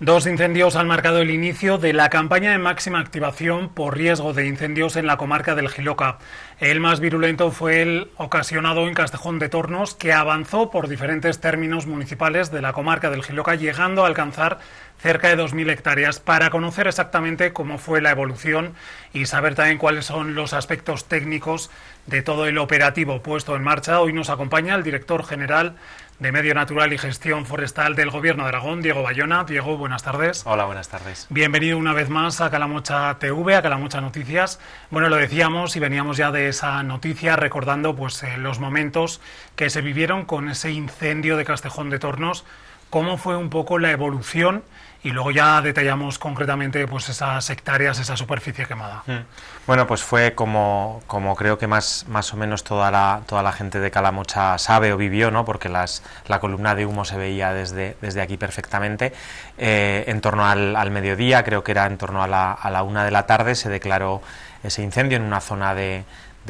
Dos incendios han marcado el inicio de la campaña de máxima activación por riesgo de incendios en la comarca del Jiloca. El más virulento fue el ocasionado en Castejón de Tornos, que avanzó por diferentes términos municipales de la comarca del Jiloca, llegando a alcanzar cerca de 2.000 hectáreas. Para conocer exactamente cómo fue la evolución y saber también cuáles son los aspectos técnicos de todo el operativo puesto en marcha, hoy nos acompaña el director general de Medio Natural y Gestión Forestal del Gobierno de Aragón, Diego Bayona. Diego, buenas tardes. Hola, buenas tardes. Bienvenido una vez más a Calamocha TV, a Calamocha Noticias. Bueno, lo decíamos y veníamos ya de esa noticia recordando los momentos que se vivieron con ese incendio de Castejón de Tornos, cómo fue un poco la evolución y luego ya detallamos concretamente esas hectáreas, esa superficie quemada. Bueno, pues fue como creo que más o menos toda la gente de Calamocha sabe o vivió, ¿no? Porque la columna de humo se veía desde aquí perfectamente. En torno al mediodía, creo que era en torno a la 1 de la tarde, se declaró ese incendio en una zona de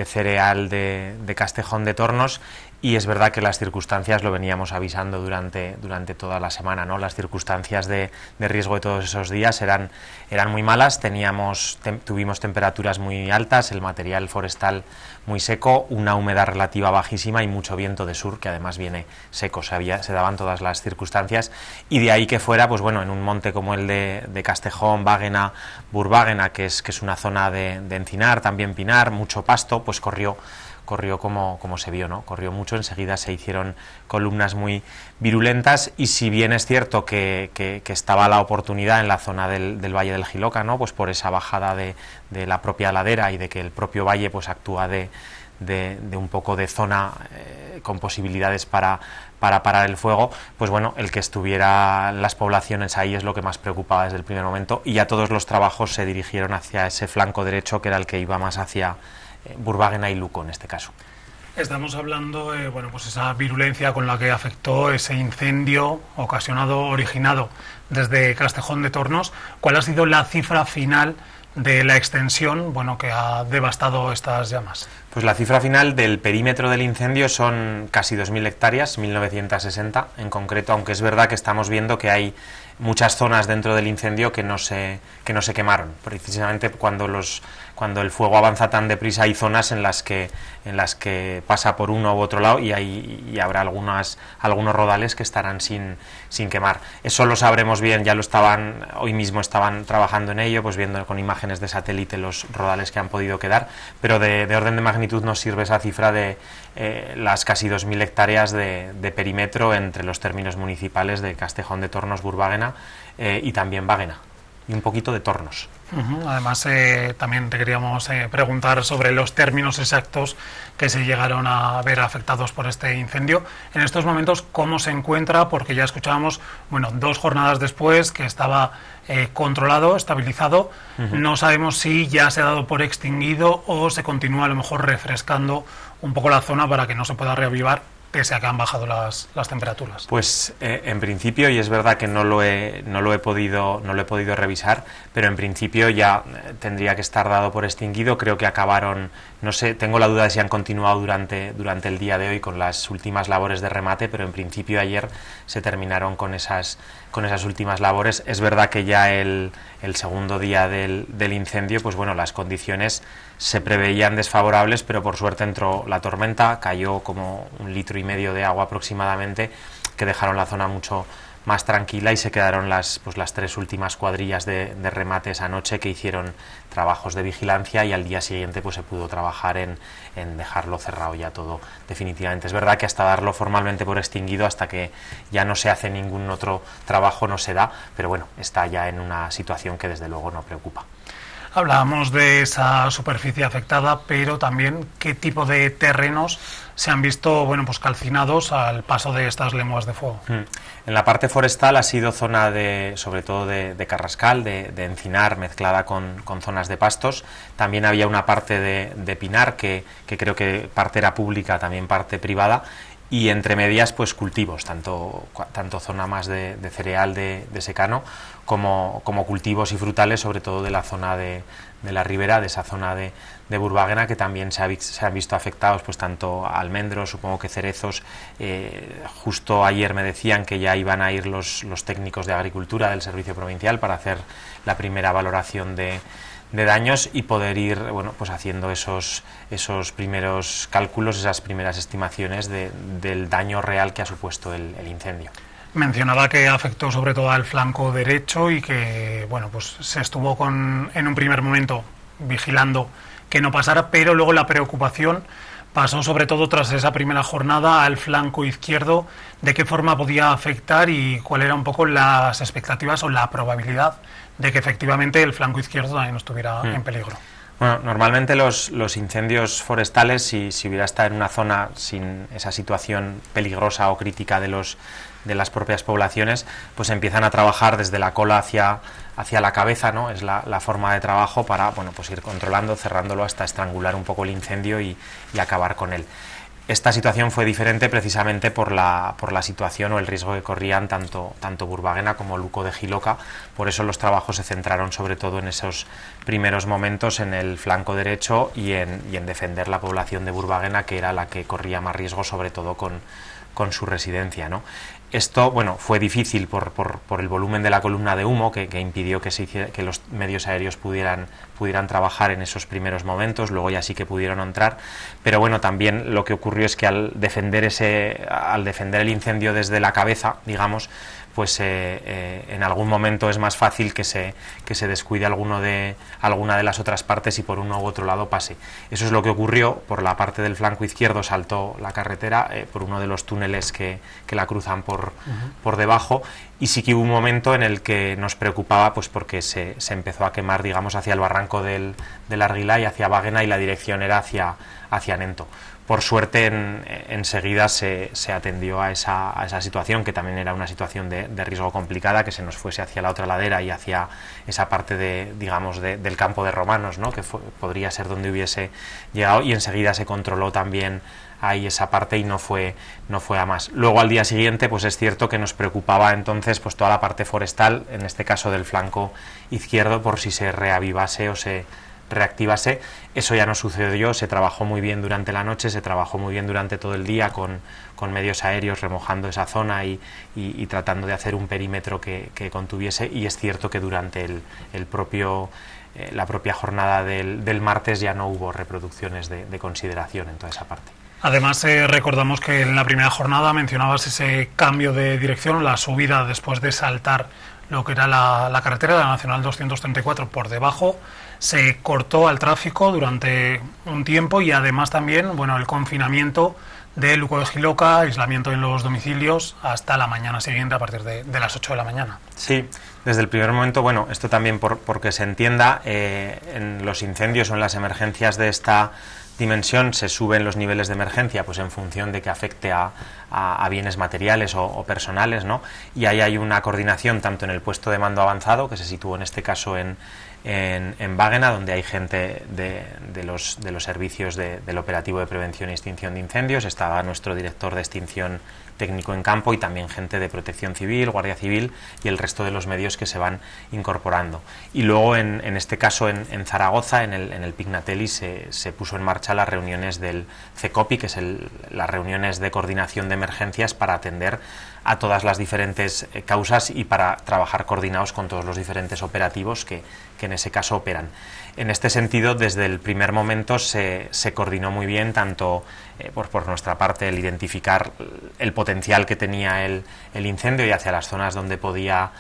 cereal de Castejón de Tornos. Y es verdad que las circunstancias, lo veníamos avisando durante toda la semana, ¿no? Las circunstancias de riesgo de todos esos días eran muy malas, tuvimos temperaturas muy altas, el material forestal muy seco, una humedad relativa bajísima y mucho viento de sur, que además viene seco, se daban todas las circunstancias, y de ahí que fuera, pues bueno, en un monte como el de Castejón, Báguena, Burbáguena, que es una zona de encinar, también pinar, mucho pasto, pues corrió como se vio, ¿no? Corrió mucho, enseguida se hicieron columnas muy virulentas, y si bien es cierto que estaba la oportunidad en la zona del Valle del Jiloca, ¿no? Pues por esa bajada de la propia ladera y de que el propio valle pues actúa de un poco de zona con posibilidades para parar el fuego, pues bueno, el que estuvieran las poblaciones ahí es lo que más preocupaba desde el primer momento, y ya todos los trabajos se dirigieron hacia ese flanco derecho, que era el que iba más hacia Burbáguena y Luco en este caso. Estamos hablando de esa virulencia con la que afectó ese incendio originado desde Castejón de Tornos. ¿Cuál ha sido la cifra final de la extensión que ha devastado estas llamas? Pues la cifra final del perímetro del incendio son casi 2.000 hectáreas, 1.960 en concreto, aunque es verdad que estamos viendo que hay muchas zonas dentro del incendio que no se quemaron. Precisamente cuando el fuego avanza tan deprisa hay zonas en las que pasa por uno u otro lado y habrá algunos rodales que estarán sin quemar. Eso lo sabremos bien, hoy mismo estaban trabajando en ello, pues viendo con imágenes de satélite los rodales que han podido quedar, pero de orden de magnitud nos sirve esa cifra de las casi 2.000 hectáreas de perímetro entre los términos municipales de Castejón de Tornos, Burbáguena y también Báguena, y un poquito de Tornos. Además, también te queríamos preguntar sobre los términos exactos que se llegaron a ver afectados por este incendio. En estos momentos, ¿cómo se encuentra? Porque ya escuchábamos, 2 jornadas después, que estaba controlado, estabilizado. No sabemos si ya se ha dado por extinguido o se continúa a lo mejor refrescando un poco la zona para que no se pueda reavivar, pese a que han bajado las temperaturas. Pues en principio, y es verdad que no lo he podido revisar, pero en principio ya tendría que estar dado por extinguido. Creo que acabaron, no sé, tengo la duda de si han continuado durante el día de hoy con las últimas labores de remate, pero en principio ayer se terminaron con esas últimas labores. Es verdad que ya el segundo día del incendio, pues bueno, las condiciones se preveían desfavorables, pero por suerte entró la tormenta, cayó como 1,5 litros de agua aproximadamente, que dejaron la zona mucho más tranquila, y se quedaron las 3 últimas cuadrillas de remate esa noche, que hicieron trabajos de vigilancia, y al día siguiente pues se pudo trabajar en dejarlo cerrado ya todo definitivamente. Es verdad que hasta darlo formalmente por extinguido, hasta que ya no se hace ningún otro trabajo, no se da, pero bueno, está ya en una situación que desde luego no preocupa. Hablábamos de esa superficie afectada, pero también qué tipo de terrenos se han visto calcinados al paso de estas lenguas de fuego. En la parte forestal ha sido zona sobre todo de carrascal, de encinar mezclada con zonas de pastos. También había una parte de pinar que creo que parte era pública, también parte privada. Y entre medias pues cultivos, tanto zona más de cereal de secano como cultivos y frutales, sobre todo de la zona de la ribera, de esa zona de Burbáguena, que también se han visto afectados, pues tanto almendros, supongo que cerezos. Justo ayer me decían que ya iban a ir los técnicos de agricultura del Servicio Provincial para hacer la primera valoración de daños y poder ir, bueno, pues haciendo esos primeros cálculos, esas primeras estimaciones del daño real que ha supuesto el incendio. Mencionaba que afectó sobre todo al flanco derecho y que, bueno, pues se estuvo en un primer momento vigilando que no pasara, pero luego la preocupación pasó sobre todo tras esa primera jornada al flanco izquierdo, de qué forma podía afectar y cuál era un poco las expectativas o la probabilidad de que efectivamente el flanco izquierdo también estuviera en peligro. Bueno, normalmente los incendios forestales, si hubiera estado en una zona sin esa situación peligrosa o crítica de las propias poblaciones, pues empiezan a trabajar desde la cola hacia la cabeza, ¿no? Es la forma de trabajo para, bueno, pues ir controlando, cerrándolo hasta estrangular un poco el incendio y acabar con él. Esta situación fue diferente precisamente por la situación o el riesgo que corrían tanto Burbáguena como Luco de Jiloca. Por eso los trabajos se centraron sobre todo en esos primeros momentos en el flanco derecho y en defender la población de Burbáguena, que era la que corría más riesgo, sobre todo con su residencia, ¿no? Esto, bueno, fue difícil por el volumen de la columna de humo que impidió que los medios aéreos pudieran trabajar en esos primeros momentos. Luego ya sí que pudieron entrar, pero bueno, también lo que ocurrió es que al defender el incendio desde la cabeza, digamos, pues en algún momento es más fácil que se descuide alguna de las otras partes y por uno u otro lado pase. Eso es lo que ocurrió. Por la parte del flanco izquierdo saltó la carretera por uno de los túneles que la cruzan por debajo, y sí que hubo un momento en el que nos preocupaba, pues porque se empezó a quemar, digamos, hacia el barranco del Arguilá y hacia Báguena, y la dirección era hacia Nento. Por suerte enseguida se atendió a esa situación, que también era una situación de riesgo complicada, que se nos fuese hacia la otra ladera y hacia esa parte del campo de Romanos, ¿no? Que podría ser donde hubiese llegado, y enseguida se controló también ahí esa parte y no fue a más. Luego al día siguiente, pues es cierto que nos preocupaba entonces pues toda la parte forestal, en este caso del flanco izquierdo, por si se reavivase o se reactivase. Eso ya no sucedió. Se trabajó muy bien durante la noche, se trabajó muy bien durante todo el día con medios aéreos remojando esa zona y tratando de hacer un perímetro que contuviese, y es cierto que durante la propia jornada del martes ya no hubo reproducciones de consideración en toda esa parte. Además, recordamos que en la primera jornada mencionabas ese cambio de dirección, la subida después de saltar lo que era la carretera, la Nacional 234 por debajo. Se cortó al tráfico durante un tiempo, y además también, bueno, el confinamiento de Luco de Jiloca, aislamiento en los domicilios hasta la mañana siguiente a partir de las 8 de la mañana. Sí, desde el primer momento, bueno, esto también porque se entienda, en los incendios o en las emergencias de esta dimensión se suben los niveles de emergencia pues en función de que afecte a bienes materiales o personales, ¿no? Y ahí hay una coordinación tanto en el puesto de mando avanzado, que se situó en este caso en Báguena, donde hay gente de los servicios del operativo de prevención y extinción de incendios. Estaba nuestro director de extinción técnico en campo y también gente de Protección Civil, Guardia Civil y el resto de los medios que se van incorporando. Y luego en este caso en Zaragoza, en el Pignatelli, se puso en marcha las reuniones del CECOPI, que es las reuniones de coordinación de emergencias para atender a todas las diferentes causas y para trabajar coordinados con todos los diferentes operativos que en ese caso operan. En este sentido, desde el primer momento se coordinó muy bien, tanto por nuestra parte el identificar el potencial que tenía el incendio y hacia las zonas donde podía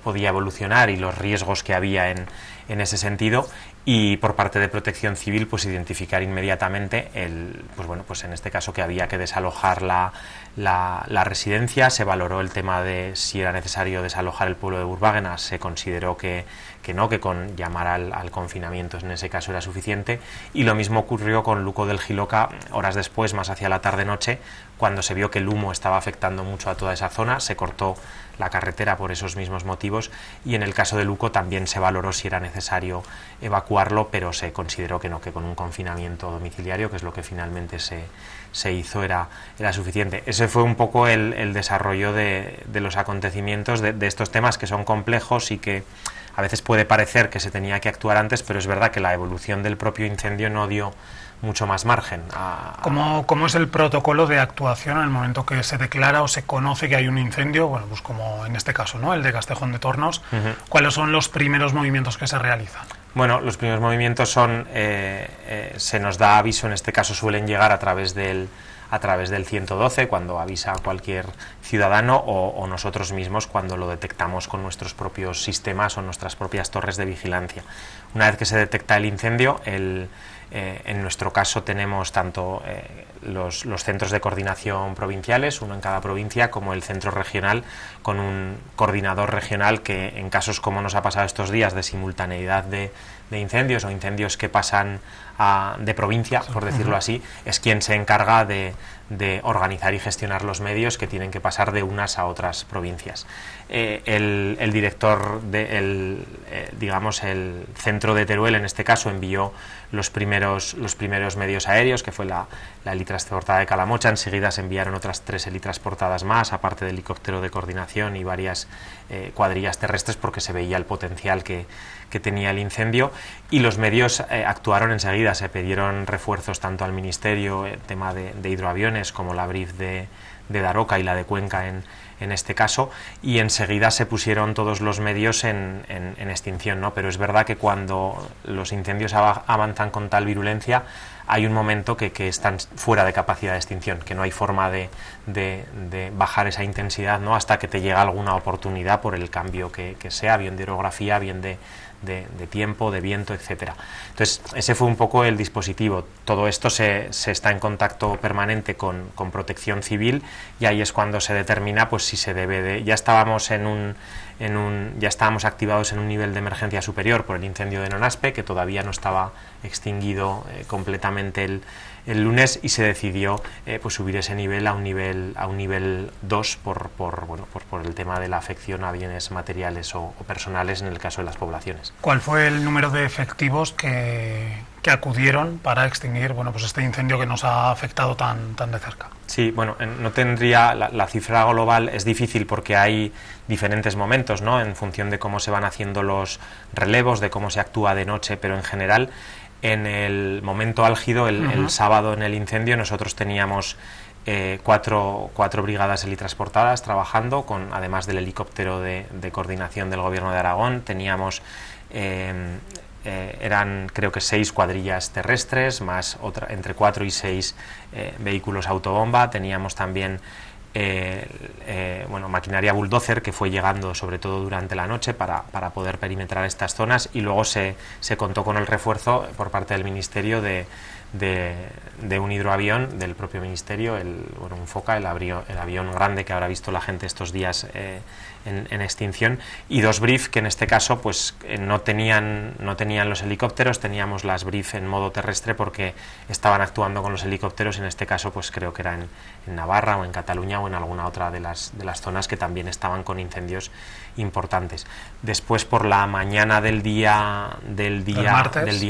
evolucionar y los riesgos que había en ese sentido, y por parte de Protección Civil pues identificar inmediatamente pues en este caso que había que desalojar la residencia. Se valoró el tema de si era necesario desalojar el pueblo de Burbáguena, se consideró que con llamar al confinamiento en ese caso era suficiente, y lo mismo ocurrió con Luco del Jiloca horas después, más hacia la tarde-noche, cuando se vio que el humo estaba afectando mucho a toda esa zona. Se cortó la carretera por esos mismos motivos, y en el caso de Luco también se valoró si era necesario evacuarlo, pero se consideró que no, que con un confinamiento domiciliario, que es lo que finalmente se hizo, era suficiente. Ese fue un poco el desarrollo de los acontecimientos, de estos temas que son complejos y que a veces puede parecer que se tenía que actuar antes, pero es verdad que la evolución del propio incendio no dio mucho más margen. ¿Cómo es el protocolo de actuación en el momento que se declara o se conoce que hay un incendio? Bueno, pues como en este caso, ¿no?, el de Castejón de Tornos. ¿Cuáles son los primeros movimientos que se realizan? Bueno, los primeros movimientos son, se nos da aviso, en este caso suelen llegar a través del 112, cuando avisa a cualquier ciudadano, o nosotros mismos cuando lo detectamos con nuestros propios sistemas o nuestras propias torres de vigilancia. Una vez que se detecta el incendio, en nuestro caso tenemos tanto los centros de coordinación provinciales, uno en cada provincia, como el centro regional, con un coordinador regional que, en casos como nos ha pasado estos días de simultaneidad de incendios o incendios que pasan de provincia, por decirlo así, es quien se encarga de organizar y gestionar los medios que tienen que pasar de unas a otras provincias. El director digamos el centro de Teruel, en este caso, envió los primeros medios aéreos, que fue la helitransportada de Calamocha. Enseguida se enviaron otras 3 helitransportadas más, aparte del helicóptero de coordinación y varias cuadrillas terrestres, porque se veía el potencial que tenía el incendio, y los medios actuaron enseguida. Se pidieron refuerzos tanto al Ministerio, tema de hidroaviones, como la Brief de Daroca y la de Cuenca en este caso, y enseguida se pusieron todos los medios en extinción, ¿no? Pero es verdad que cuando los incendios avanzan con tal virulencia, hay un momento que están fuera de capacidad de extinción, que no hay forma de bajar esa intensidad, ¿no?, hasta que te llega alguna oportunidad por el cambio que sea, bien de orografía, bien de tiempo, de viento, etcétera. Entonces, ese fue un poco el dispositivo. Todo esto se está en contacto permanente con Protección Civil, y ahí es cuando se determina pues si se debe de... Ya estábamos ya estábamos activados en un nivel de emergencia superior por el incendio de Nonaspe, que todavía no estaba extinguido completamente el lunes, y se decidió pues subir ese nivel a un nivel 2 por el tema de la afección a bienes materiales o personales en el caso de las poblaciones. ¿Cuál fue el número de efectivos que acudieron para extinguir, bueno, pues este incendio que nos ha afectado tan de cerca? Sí, bueno, no tendría la cifra global, es difícil porque hay diferentes momentos, ¿no?, en función de cómo se van haciendo los relevos, de cómo se actúa de noche, pero en general, en el momento álgido, el sábado en el incendio, nosotros teníamos 4 brigadas helitransportadas trabajando, además del helicóptero de coordinación del Gobierno de Aragón. Teníamos eran creo que 6 cuadrillas terrestres, más entre 4 y 6 vehículos autobomba. Teníamos también maquinaria bulldozer, que fue llegando sobre todo durante la noche para poder perimetrar estas zonas, y luego se contó con el refuerzo por parte del Ministerio de un hidroavión del propio Ministerio, un Foca, el avión grande que habrá visto la gente estos días en extinción, y 2 Brief, que en este caso pues no tenían los helicópteros. Teníamos las Brief en modo terrestre porque estaban actuando con los helicópteros, en este caso pues creo que era en Navarra o en Cataluña o en alguna otra de las zonas que también estaban con incendios importantes. Después, por la mañana del día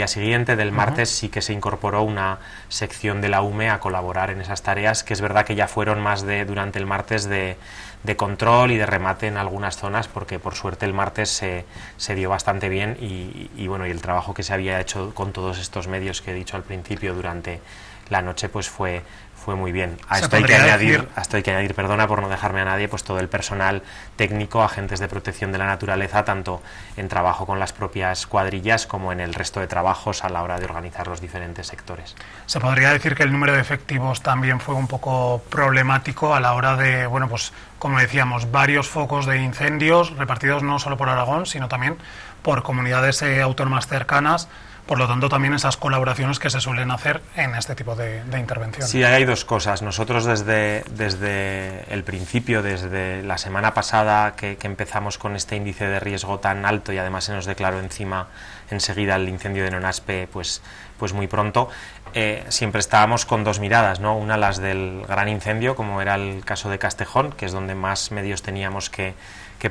siguiente, del martes, sí que se incorporó una sección de la UME a colaborar en esas tareas, que es verdad que ya fueron más durante el martes de control y de remate en algunas zonas, porque por suerte el martes se dio bastante bien, y el trabajo que se había hecho con todos estos medios que he dicho al principio durante la noche pues fue muy bien. A esto hay que añadir, perdona por no dejarme a nadie, pues todo el personal técnico, agentes de protección de la naturaleza, tanto en trabajo con las propias cuadrillas como en el resto de trabajos a la hora de organizar los diferentes sectores. Se podría decir que el número de efectivos también fue un poco problemático a la hora de, pues como decíamos, varios focos de incendios repartidos no solo por Aragón, sino también por comunidades autónomas cercanas. por lo tanto también esas colaboraciones que se suelen hacer en este tipo de intervenciones. Sí, hay dos cosas. Nosotros desde el principio, desde la semana pasada que empezamos con este índice de riesgo tan alto y además se nos declaró enseguida el incendio de Nonaspe, pues muy pronto, siempre estábamos con dos miradas, ¿no? Una, las del gran incendio, como era el caso de Castejón, que es donde más medios teníamos que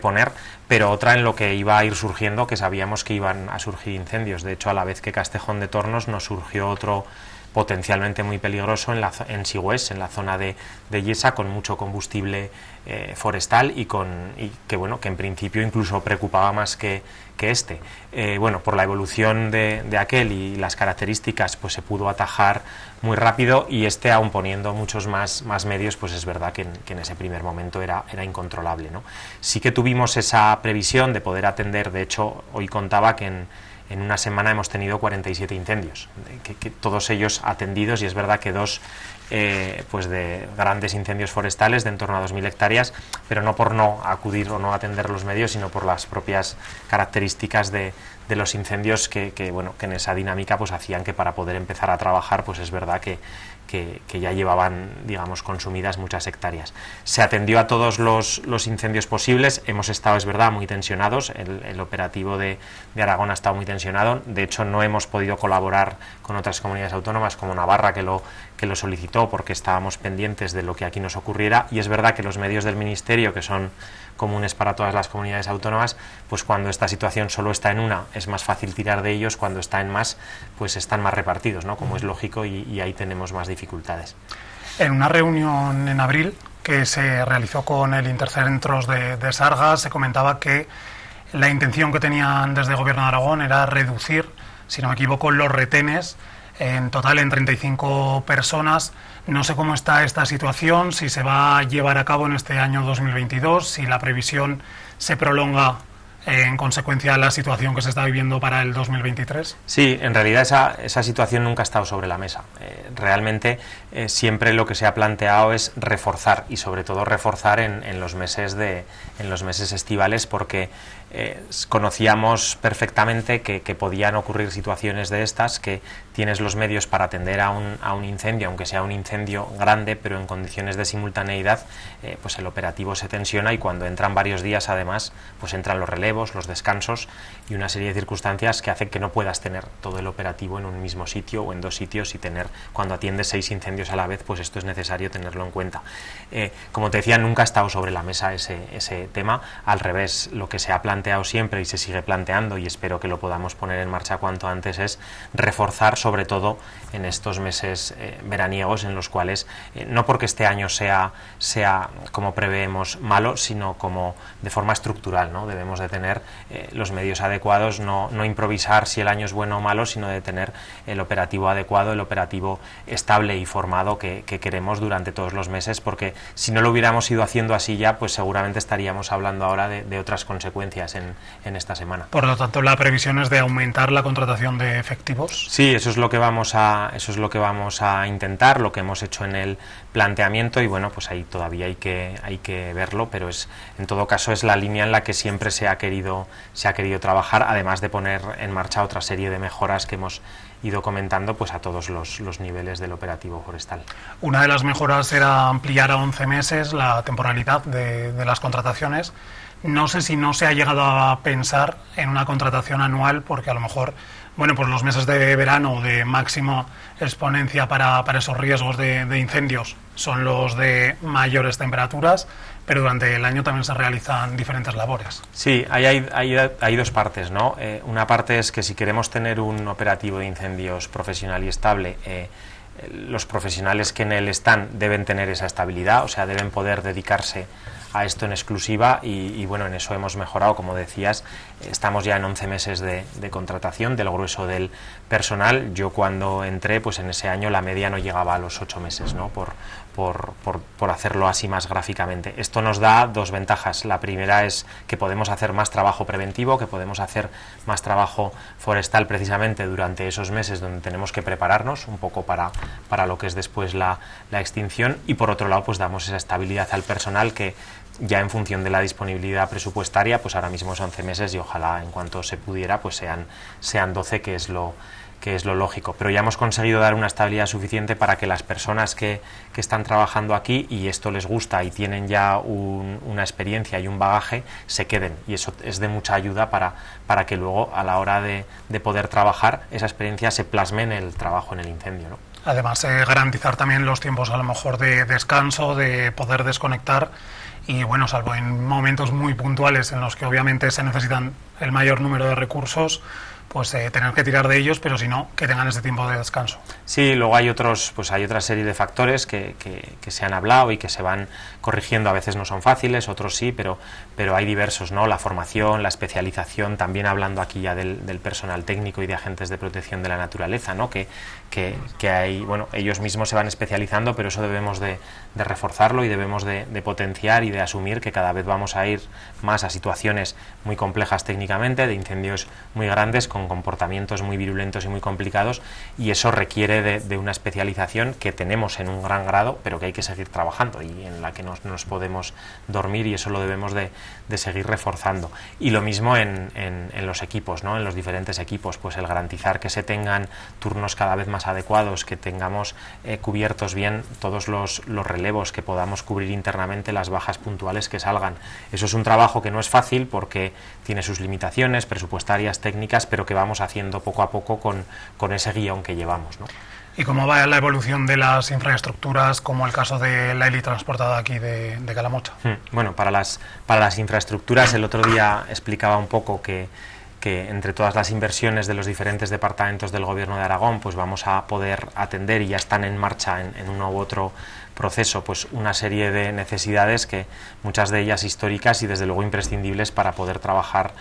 poner, pero otra en lo que iba a ir surgiendo, que sabíamos que iban a surgir incendios. De hecho, a la vez que Castejón de Tornos, nos surgió otro potencialmente muy peligroso en Sigüés, en la zona de Yesa, con mucho combustible forestal y que en principio incluso preocupaba más que este. Por la evolución de aquel y las características, pues se pudo atajar muy rápido, y aun poniendo muchos más medios, pues es verdad que en ese primer momento era incontrolable, ¿no? Sí que tuvimos esa previsión de poder atender. De hecho, hoy contaba que en una semana hemos tenido 47 incendios, que todos ellos atendidos, y es verdad que dos de grandes incendios forestales de en torno a 2.000 hectáreas, pero no por no acudir o no atender los medios, sino por las propias características de los incendios que en esa dinámica pues hacían que para poder empezar a trabajar, pues es verdad que ya llevaban, digamos, consumidas muchas hectáreas. Se atendió a todos los incendios posibles. Hemos estado, es verdad, muy tensionados. El operativo de Aragón ha estado muy tensionado. De hecho, no hemos podido colaborar con otras comunidades autónomas, como Navarra, que lo solicitó, porque estábamos pendientes de lo que aquí nos ocurriera. Y es verdad que los medios del Ministerio, que son comunes para todas las comunidades autónomas, pues cuando esta situación solo está en una, es más fácil tirar de ellos. Cuando está en más, pues están más repartidos, ¿no? Como es lógico, y ahí tenemos más dificultades. En una reunión en abril que se realizó con el Intercentros de Sargas, se comentaba que la intención que tenían desde el Gobierno de Aragón era reducir, si no me equivoco, los retenes en total en 35 personas. No sé cómo está esta situación, si se va a llevar a cabo en este año 2022, si la previsión se prolonga en consecuencia de la situación que se está viviendo para el 2023. Sí, en realidad esa situación nunca ha estado sobre la mesa. Realmente siempre lo que se ha planteado es reforzar, y sobre todo reforzar en los meses estivales, porque conocíamos perfectamente que podían ocurrir situaciones de estas, que tienes los medios para atender a un incendio, aunque sea un incendio grande, pero en condiciones de simultaneidad, pues el operativo se tensiona, y cuando entran varios días, además, pues entran los relevos, los descansos y una serie de circunstancias que hacen que no puedas tener todo el operativo en un mismo sitio o en dos sitios, y cuando atiendes 6 incendios a la vez, pues esto es necesario tenerlo en cuenta. Como te decía, nunca ha estado sobre la mesa ese tema. Al revés, lo que se ha planteado siempre y se sigue planteando, y espero que lo podamos poner en marcha cuanto antes, es reforzar, sobre todo en estos meses veraniegos, en los cuales no porque este año sea como preveemos malo, sino como de forma estructural, ¿no? Debemos de tener los medios adecuados, no improvisar si el año es bueno o malo, sino de tener el operativo adecuado, el operativo estable y formado que queremos durante todos los meses, porque si no lo hubiéramos ido haciendo así ya, pues seguramente estaríamos hablando ahora de otras consecuencias en esta semana. Por lo tanto, la previsión es de aumentar la contratación de efectivos. Sí, eso es lo que vamos a intentar, lo que hemos hecho en el planteamiento, y pues ahí todavía hay que verlo, pero en todo caso es la línea en la que siempre se ha querido trabajar, además de poner en marcha otra serie de mejoras que hemos ido comentando, pues a todos los niveles del operativo forestal. Una de las mejoras era ampliar a 11 meses la temporalidad de las contrataciones. No sé si no se ha llegado a pensar en una contratación anual, porque a lo mejor, pues los meses de verano de máxima exponencia para esos riesgos de incendios son los de mayores temperaturas, pero durante el año también se realizan diferentes labores. Sí, hay dos partes, ¿no? Una parte es que si queremos tener un operativo de incendios profesional y estable, los profesionales que en él están deben tener esa estabilidad, o sea, deben poder dedicarse a esto en exclusiva, y en eso hemos mejorado, como decías. Estamos ya en 11 meses de contratación del grueso del personal. Yo cuando entré, pues en ese año la media no llegaba a los 8 meses, ¿no? Por hacerlo así más gráficamente. Esto nos da dos ventajas. La primera es que podemos hacer más trabajo preventivo, que podemos hacer más trabajo forestal precisamente durante esos meses donde tenemos que prepararnos un poco para lo que es después la extinción, y por otro lado pues damos esa estabilidad al personal que ya en función de la disponibilidad presupuestaria, pues ahora mismo son 11 meses y ojalá en cuanto se pudiera pues sean 12, que es lo lógico, pero ya hemos conseguido dar una estabilidad suficiente para que las personas que están trabajando aquí y esto les gusta y tienen ya una experiencia y un bagaje, se queden, y eso es de mucha ayuda para que luego a la hora de poder trabajar esa experiencia se plasme en el trabajo en el incendio, ¿no? Además, garantizar también los tiempos a lo mejor de descanso, de poder desconectar y bueno, salvo en momentos muy puntuales en los que obviamente se necesitan el mayor número de recursos, pues tener que tirar de ellos, pero si no, que tengan ese tiempo de descanso. Sí, luego hay otra serie de factores que se han hablado y que se van corrigiendo. A veces no son fáciles, otros sí, pero hay diversos, ¿no? La formación, la especialización, también hablando aquí ya del personal técnico y de agentes de protección de la naturaleza, ¿no? Que hay, bueno, ellos mismos se van especializando, pero eso debemos de reforzarlo y debemos de potenciar y de asumir que cada vez vamos a ir más a situaciones muy complejas técnicamente, de incendios muy grandes, con comportamientos muy virulentos y muy complicados, y eso requiere de una especialización que tenemos en un gran grado, pero que hay que seguir trabajando y en la que no nos podemos dormir, y eso lo debemos de seguir reforzando. Y lo mismo en los equipos, ¿no? En los diferentes equipos, pues el garantizar que se tengan turnos cada vez más adecuados, que tengamos cubiertos bien todos los relevos, que podamos cubrir internamente las bajas puntuales que salgan. Eso es un trabajo que no es fácil porque tiene sus limitaciones presupuestarias, técnicas, pero que vamos haciendo poco a poco con ese guión que llevamos, ¿no? ¿Y cómo va la evolución de las infraestructuras, como el caso de la helitransportada aquí de Calamocha? Bueno, para las infraestructuras, el otro día explicaba un poco que entre todas las inversiones de los diferentes departamentos del Gobierno de Aragón, pues vamos a poder atender, y ya están en marcha en uno u otro proceso, pues una serie de necesidades, que muchas de ellas históricas y desde luego imprescindibles para poder trabajar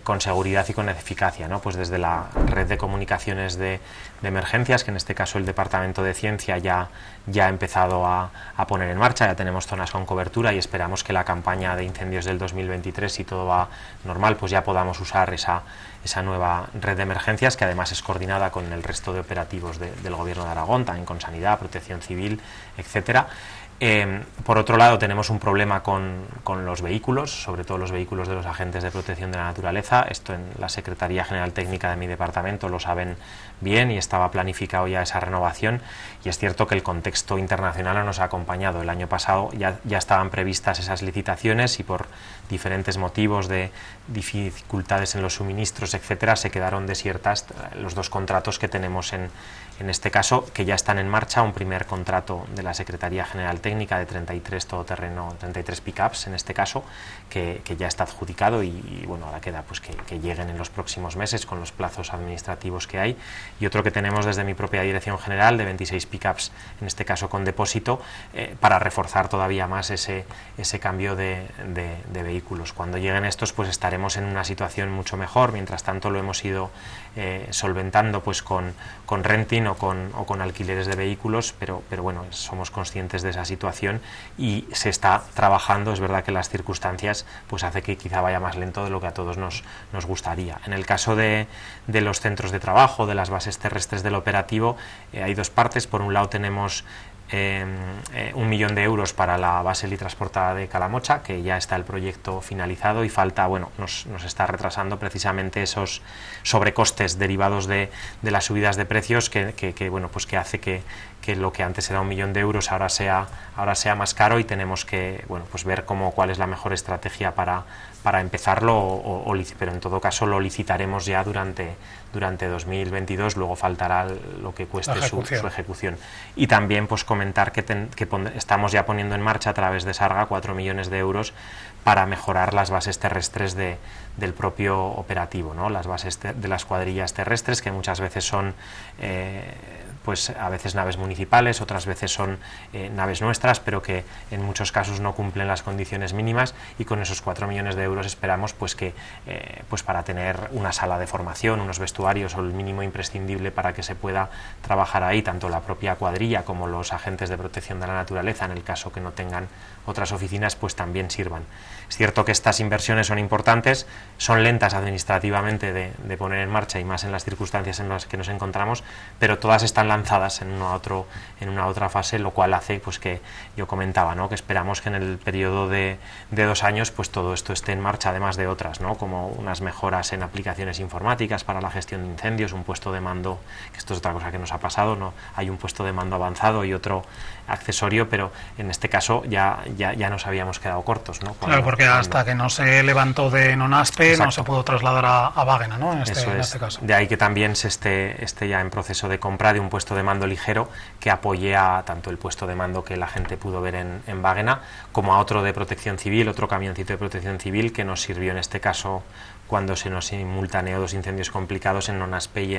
con seguridad y con eficacia, ¿no? Pues desde la red de comunicaciones de emergencias, que en este caso el Departamento de Ciencia ya ha empezado a poner en marcha, ya tenemos zonas con cobertura y esperamos que la campaña de incendios del 2023, si todo va normal, pues ya podamos usar esa nueva red de emergencias, que además es coordinada con el resto de operativos del Gobierno de Aragón, también con Sanidad, Protección Civil, etcétera. Por otro lado, tenemos un problema con los vehículos, sobre todo los vehículos de los agentes de protección de la naturaleza. Esto en la Secretaría General Técnica de mi departamento lo saben bien y estaba planificado ya esa renovación, y es cierto que el contexto internacional no nos ha acompañado. El año pasado ya estaban previstas esas licitaciones y por diferentes motivos de dificultades en los suministros, etcétera, se quedaron desiertas los dos contratos que tenemos en este caso, que ya están en marcha. Un primer contrato de la Secretaría General Técnica de 33 todoterreno, 33 pickups en este caso, que ya está adjudicado y bueno, ahora queda pues que lleguen en los próximos meses con los plazos administrativos que hay, y otro que tenemos desde mi propia Dirección General de 26 pickups, en este caso con depósito, para reforzar todavía más ese cambio de vehículos. Cuando lleguen estos, pues estaremos en una situación mucho mejor. Mientras tanto lo hemos ido solventando pues con renting o con alquileres de vehículos, pero bueno, somos conscientes de esa situación y se está trabajando. Es verdad que las circunstancias pues hace que quizá vaya más lento de lo que a todos nos gustaría. En el caso de los centros de trabajo, de las bases terrestres del operativo, hay dos partes. Por un lado tenemos 1 millón de euros para la base helitransportada de Calamocha, que ya está el proyecto finalizado, y falta, bueno, nos está retrasando precisamente esos sobrecostes derivados de las subidas de precios que bueno, pues que hace que lo que antes era 1 millón de euros ahora sea más caro, y tenemos que, bueno, pues ver cuál es la mejor estrategia para empezarlo, pero en todo caso lo licitaremos ya durante 2022, luego faltará lo que cueste su ejecución. Y también pues comentar que estamos ya poniendo en marcha a través de Sarga 4 millones de euros para mejorar las bases terrestres del propio operativo, ¿no? Las bases de las cuadrillas terrestres, que muchas veces son pues a veces naves municipales, otras veces son naves nuestras, pero que en muchos casos no cumplen las condiciones mínimas, y con esos 4 millones de euros esperamos pues que pues para tener una sala de formación, unos vestuarios o el mínimo imprescindible para que se pueda trabajar ahí, tanto la propia cuadrilla como los agentes de protección de la naturaleza, en el caso que no tengan otras oficinas, pues también sirvan. Es cierto que estas inversiones son importantes, son lentas administrativamente de poner en marcha, y más en las circunstancias en las que nos encontramos, pero todas están lanzadas en una otra fase, lo cual hace pues que yo comentaba, ¿no?, que esperamos que en el periodo de 2 años pues todo esto esté en marcha, además de otras, ¿no?, como unas mejoras en aplicaciones informáticas para la gestión de incendios, un puesto de mando, que esto es otra cosa que nos ha pasado, ¿no?, hay un puesto de mando avanzado y otro accesorio, pero en este caso ya nos habíamos quedado cortos, ¿no? Claro, porque hasta que no se levantó de Nonaspe, exacto, no se pudo trasladar a Váguena, ¿no?, en este caso. De ahí que también se esté ya en proceso de compra de un puesto de mando ligero que apoye a tanto el puesto de mando que la gente pudo ver en Váguena, como a otro de protección civil, otro camioncito de protección civil que nos sirvió en este caso cuando se nos simultaneó 2 incendios complicados en Nonaspe y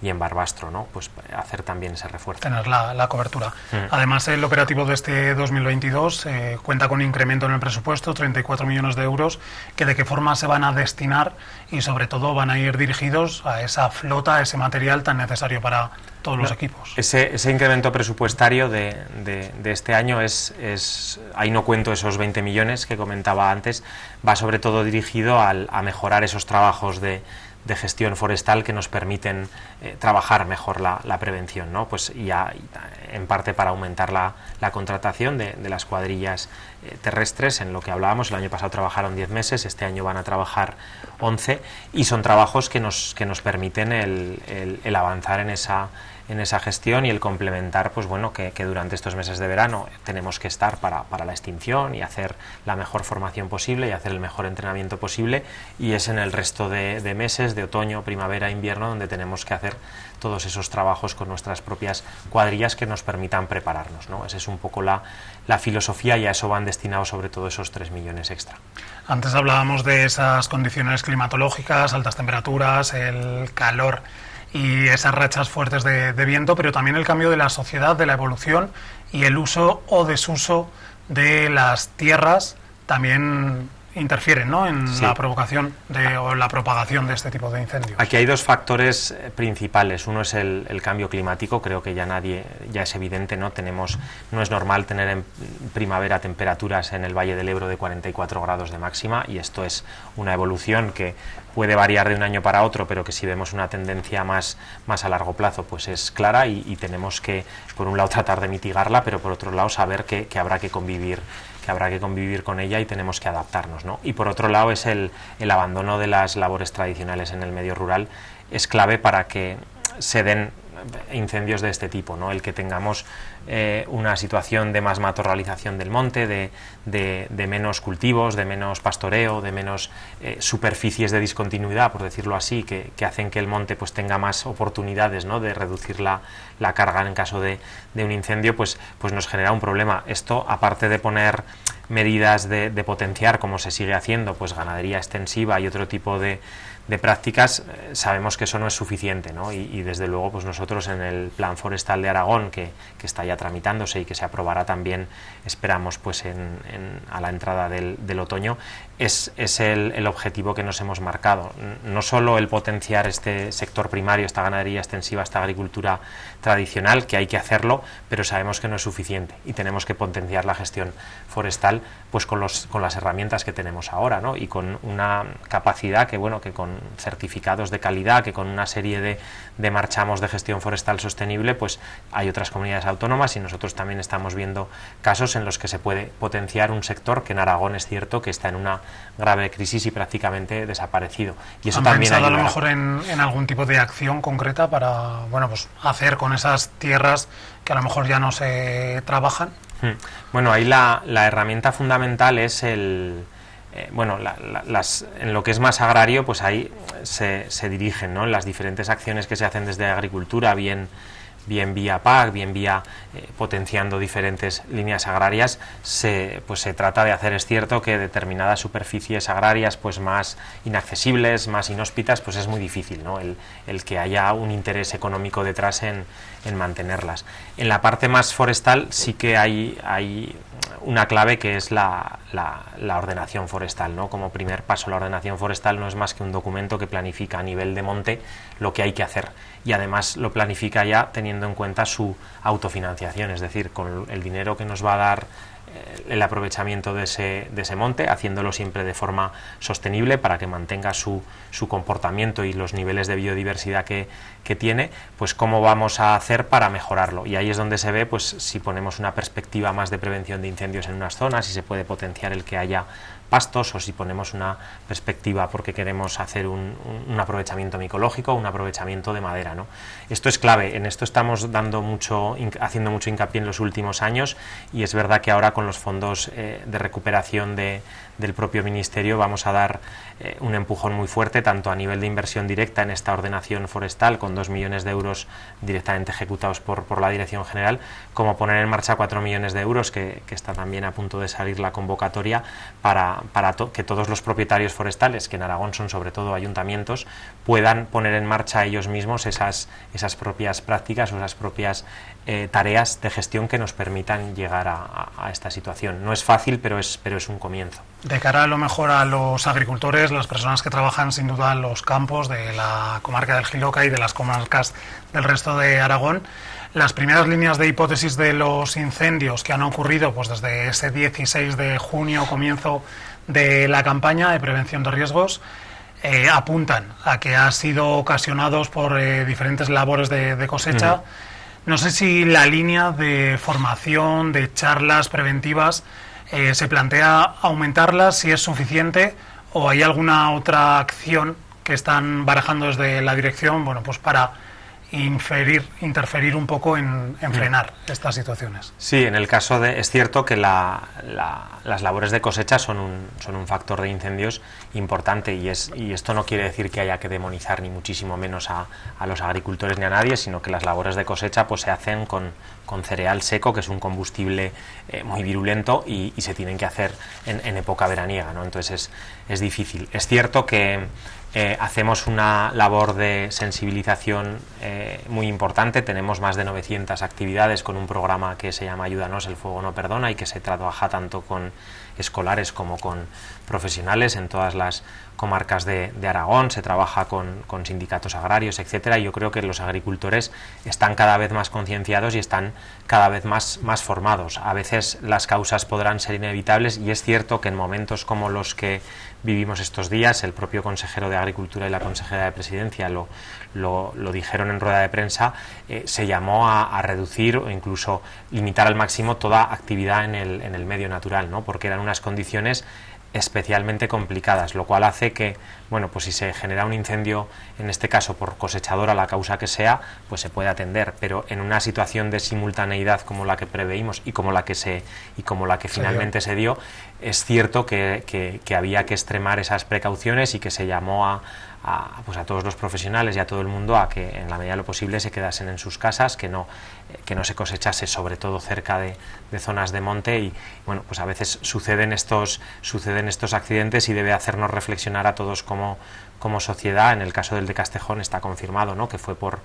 en Barbastro, ¿no?, pues hacer también ese refuerzo. Tener la cobertura. Además, el operativo de este 2022 cuenta con un incremento en el presupuesto, 34 millones de euros, que de qué forma se van a destinar y sobre todo van a ir dirigidos a esa flota, a ese material tan necesario para todos los equipos. Ese incremento presupuestario de este año ahí no cuento esos 20 millones que comentaba antes, va sobre todo dirigido a mejorar esos trabajos de gestión forestal que nos permiten trabajar mejor la prevención, ¿no? Pues en parte para aumentar la contratación de las cuadrillas terrestres, en lo que hablábamos. El año pasado trabajaron 10 meses, este año van a trabajar 11, y son trabajos que nos permiten el avanzar en esa gestión y el complementar, pues bueno, que durante estos meses de verano tenemos que estar para la extinción y hacer la mejor formación posible y hacer el mejor entrenamiento posible, y es en el resto de meses, de otoño, primavera, invierno, donde tenemos que hacer todos esos trabajos con nuestras propias cuadrillas que nos permitan prepararnos, ¿no? Esa es un poco la filosofía, y a eso van destinados sobre todo esos 3 millones extra. Antes hablábamos de esas condiciones climatológicas, altas temperaturas, el calor y esas rachas fuertes de viento, pero también el cambio de la sociedad, de la evolución y el uso o desuso de las tierras también interfieren, ¿no?, en sí, la provocación o la propagación de este tipo de incendios. Aquí hay 2 factores principales. Uno es el cambio climático, creo que ya es evidente, ¿no? No es normal tener en primavera temperaturas en el Valle del Ebro de 44 grados de máxima, y esto es una evolución que puede variar de un año para otro, pero que si vemos una tendencia más a largo plazo, pues es clara, y tenemos que, por un lado, tratar de mitigarla, pero por otro lado saber que habrá que convivir con ella y tenemos que adaptarnos, ¿no? Y por otro lado es el abandono de las labores tradicionales en el medio rural, es clave para que se den incendios de este tipo, ¿no? El que tengamos una situación de más matorralización del monte, de menos cultivos, de menos pastoreo, de menos superficies de discontinuidad, por decirlo así, que hacen que el monte pues tenga más oportunidades, ¿no?, de reducir la carga en caso de un incendio, pues nos genera un problema. Esto, aparte de poner medidas de potenciar, como se sigue haciendo, pues ganadería extensiva y otro tipo de prácticas, sabemos que eso no es suficiente, ¿no? Y desde luego pues nosotros en el Plan Forestal de Aragón, que está ya tramitándose y que se aprobará también, esperamos, pues a la entrada del otoño, es el objetivo que nos hemos marcado. No solo el potenciar este sector primario, esta ganadería extensiva, esta agricultura tradicional, que hay que hacerlo, pero sabemos que no es suficiente y tenemos que potenciar la gestión forestal pues con las herramientas que tenemos ahora, ¿no? Y con una capacidad que con certificados de calidad, que con una serie de marchamos de gestión forestal sostenible, pues hay otras comunidades autónomas, y nosotros también estamos viendo casos en los que se puede potenciar un sector que en Aragón es cierto que está en una grave crisis y prácticamente desaparecido. Y eso también ayudará. A lo mejor en algún tipo de acción concreta para pues hacer con esas tierras que a lo mejor ya no se trabajan. Bueno, ahí la herramienta fundamental es en lo que es más agrario, pues ahí se dirigen, ¿no?, en las diferentes acciones que se hacen desde agricultura, bien vía PAC, bien vía potenciando diferentes líneas agrarias, se trata de hacer, es cierto que determinadas superficies agrarias pues más inaccesibles, más inhóspitas, pues es muy difícil, ¿no?, el que haya un interés económico detrás en mantenerlas. En la parte más forestal sí que hay una clave, que es la ordenación forestal, ¿no? Como primer paso, la ordenación forestal no es más que un documento que planifica a nivel de monte lo que hay que hacer, y además lo planifica ya teniendo en cuenta su autofinanciación, es decir, con el dinero que nos va a dar el aprovechamiento de ese monte, haciéndolo siempre de forma sostenible para que mantenga su comportamiento y los niveles de biodiversidad que tiene, pues cómo vamos a hacer para mejorarlo. Y ahí es donde se ve, pues si ponemos una perspectiva más de prevención de incendios en unas zonas, si se puede potenciar el que haya pastos, o si ponemos una perspectiva porque queremos hacer un aprovechamiento micológico, un aprovechamiento de madera, ¿no? Esto es clave, en esto estamos haciendo mucho hincapié en los últimos años, y es verdad que ahora con los fondos de recuperación del propio Ministerio vamos a dar un empujón muy fuerte, tanto a nivel de inversión directa en esta ordenación forestal, con 2 millones de euros directamente ejecutados por la Dirección General, como poner en marcha 4 millones de euros, que está también a punto de salir la convocatoria, para que todos los propietarios forestales, que en Aragón son sobre todo ayuntamientos, puedan poner en marcha ellos mismos esas propias prácticas o esas propias tareas de gestión que nos permitan llegar a esta situación. No es fácil, pero es un comienzo. De cara a lo mejor a los agricultores, las personas que trabajan sin duda en los campos de la comarca del Jiloca y de las comarcas del resto de Aragón, las primeras líneas de hipótesis de los incendios que han ocurrido pues desde ese 16 de junio, comienzo de la campaña de prevención de riesgos, apuntan a que han sido ocasionados por diferentes labores de cosecha. No sé si la línea de formación, de charlas preventivas, se plantea aumentarlas, si es suficiente, o hay alguna otra acción que están barajando desde la dirección, bueno, pues para interferir un poco en frenar estas situaciones. Sí, en el caso es cierto que las labores de cosecha son un factor de incendios importante, y esto no quiere decir que haya que demonizar ni muchísimo menos a los agricultores ni a nadie, sino que las labores de cosecha pues se hacen con cereal seco, que es un combustible muy virulento, y se tienen que hacer en época veraniega, ¿no? Entonces es difícil. Es cierto que hacemos una labor de sensibilización muy importante. Tenemos más de 900 actividades con un programa que se llama Ayúdanos, el fuego no perdona, y que se trabaja tanto con escolares como con profesionales en todas las comarcas de Aragón. Se trabaja con sindicatos agrarios, etcétera, y yo creo que los agricultores están cada vez más concienciados y están cada vez más formados. A veces las causas podrán ser inevitables, y es cierto que en momentos como los que vivimos estos días, el propio consejero de Agricultura y la consejera de Presidencia lo dijeron en rueda de prensa, se llamó a reducir o incluso limitar al máximo toda actividad en el medio natural, ¿no? Porque eran unas condiciones especialmente complicadas, lo cual hace que, bueno, pues si se genera un incendio, en este caso por cosechadora, la causa que sea, pues se puede atender, pero en una situación de simultaneidad como la que preveímos y como la que finalmente se dio, es cierto que había que extremar esas precauciones, y que se llamó a todos los profesionales y a todo el mundo a que en la medida de lo posible se quedasen en sus casas, que no se cosechase sobre todo cerca de zonas de monte. Y bueno, pues a veces suceden estos accidentes, y debe hacernos reflexionar a todos como sociedad. En el caso del de Castejón está confirmado, ¿no?, que fue por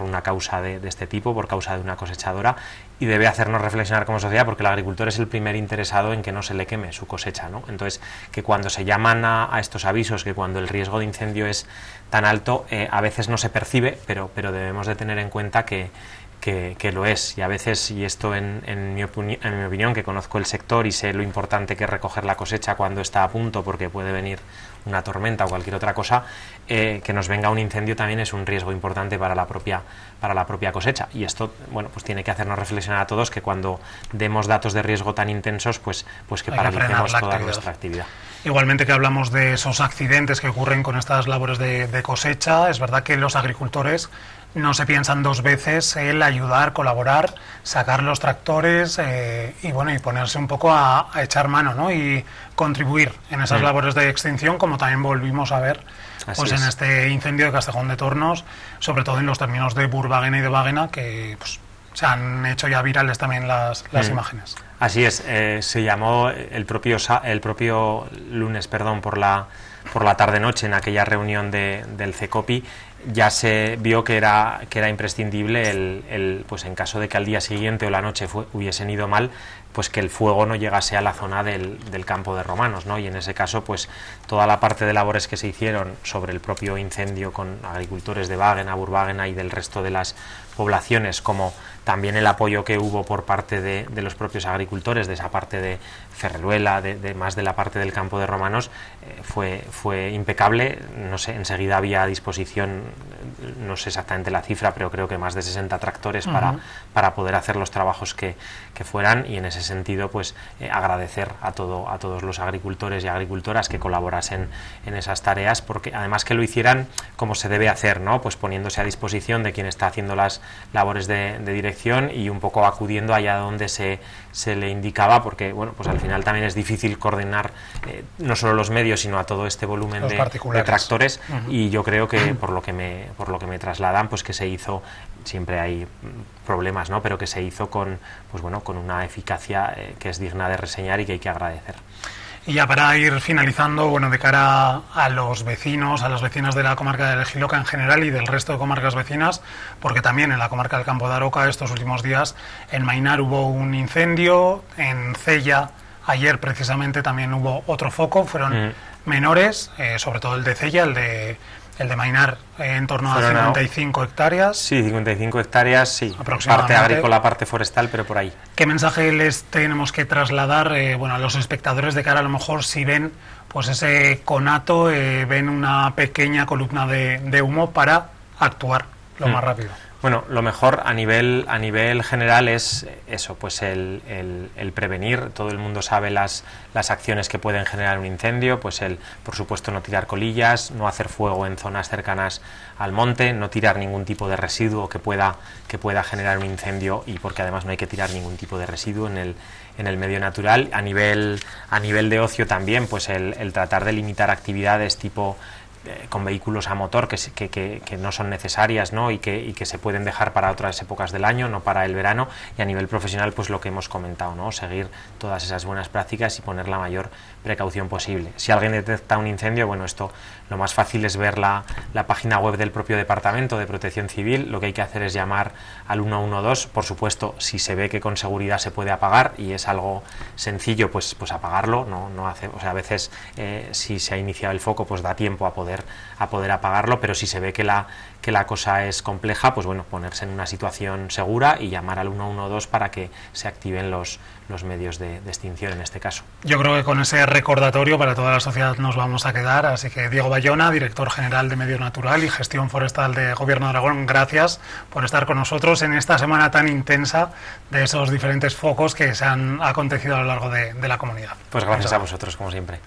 una causa de este tipo, por causa de una cosechadora, y debe hacernos reflexionar como sociedad, porque el agricultor es el primer interesado en que no se le queme su cosecha, ¿no? Entonces, que cuando se llaman a estos avisos, que cuando el riesgo de incendio es tan alto, a veces no se percibe, pero debemos de tener en cuenta que lo es, y a veces, y esto en mi opinión, que conozco el sector y sé lo importante que es recoger la cosecha cuando está a punto, porque puede venir una tormenta o cualquier otra cosa, que nos venga un incendio también es un riesgo importante para la propia cosecha. Y esto, bueno, pues tiene que hacernos reflexionar a todos, que cuando demos datos de riesgo tan intensos, pues que paralicemos toda nuestra actividad. Igualmente que hablamos de esos accidentes que ocurren con estas labores de cosecha, es verdad que los agricultores no se piensan dos veces el ayudar, colaborar, sacar los tractores y ponerse un poco a echar mano, ¿no?, y contribuir en esas labores de extinción, como también volvimos a ver pues en este incendio de Castejón de Tornos, sobre todo en los términos de Burbaguena y de Baguena, que pues, se han hecho ya virales también las imágenes. Así es, se llamó el propio lunes, por la tarde-noche, en aquella reunión del CECOPI, ya se vio que era imprescindible pues en caso de que al día siguiente o la noche hubiesen ido mal, pues que el fuego no llegase a la zona del campo de Romanos, ¿no? Y en ese caso, pues toda la parte de labores que se hicieron sobre el propio incendio con agricultores de Váguena, Burváguena y del resto de las poblaciones, como también el apoyo que hubo por parte de los propios agricultores, de esa parte de Ferreruela, más de la parte del campo de Romanos, fue impecable. No sé, enseguida había a disposición, no sé exactamente la cifra, pero creo que más de 60 tractores para poder hacer los trabajos que fueran, y en ese sentido pues agradecer a todos los agricultores y agricultoras que colaborasen en esas tareas, porque además que lo hicieran como se debe hacer, ¿no? Pues poniéndose a disposición de quien está haciendo las labores de dirección y un poco acudiendo allá donde se le indicaba, porque bueno, pues al final también es difícil coordinar no solo los medios, sino a todo este volumen de tractores, y yo creo que por lo que me trasladan, pues que se hizo, siempre hay problemas, ¿no? Pero que se hizo con una eficacia que es digna de reseñar y que hay que agradecer. Y ya para ir finalizando, bueno, de cara a los vecinos, a las vecinas de la comarca del Jiloca en general y del resto de comarcas vecinas, porque también en la comarca del Campo de Aroca estos últimos días, en Mainar hubo un incendio, en Cella ayer precisamente también hubo otro foco, fueron menores, sobre todo el de Cella, el de Mainar en torno a 55 hectáreas. Sí, 55 hectáreas, sí. Parte agrícola, parte forestal, pero por ahí. ¿Qué mensaje les tenemos que trasladar a los espectadores de cara a lo mejor si ven pues ese conato, ven una pequeña columna de humo para actuar lo más rápido? Bueno, lo mejor a nivel general es eso, pues el prevenir. Todo el mundo sabe las acciones que pueden generar un incendio, pues por supuesto no tirar colillas, no hacer fuego en zonas cercanas al monte, no tirar ningún tipo de residuo que pueda generar un incendio, y porque además no hay que tirar ningún tipo de residuo en el medio natural. A nivel de ocio también, pues el tratar de limitar actividades tipo con vehículos a motor que no son necesarias, ¿no? y que se pueden dejar para otras épocas del año, no para el verano. Y a nivel profesional, pues lo que hemos comentado, ¿no? Seguir todas esas buenas prácticas y poner la mayor precaución posible. Si alguien detecta un incendio, bueno, esto lo más fácil es ver la página web del propio Departamento de Protección Civil. Lo que hay que hacer es llamar al 112, por supuesto, si se ve que con seguridad se puede apagar y es algo sencillo, pues apagarlo. No hace, o sea, a veces si se ha iniciado el foco, pues da tiempo a poder apagarlo, pero si se ve que la cosa es compleja, pues bueno, ponerse en una situación segura y llamar al 112 para que se activen los medios de extinción en este caso. Yo creo que con ese recordatorio para toda la sociedad nos vamos a quedar, así que Diego Bayona, director general de Medio Natural y Gestión Forestal de Gobierno de Aragón, gracias por estar con nosotros en esta semana tan intensa de esos diferentes focos que se han acontecido a lo largo de la comunidad. Pues gracias a vosotros, como siempre.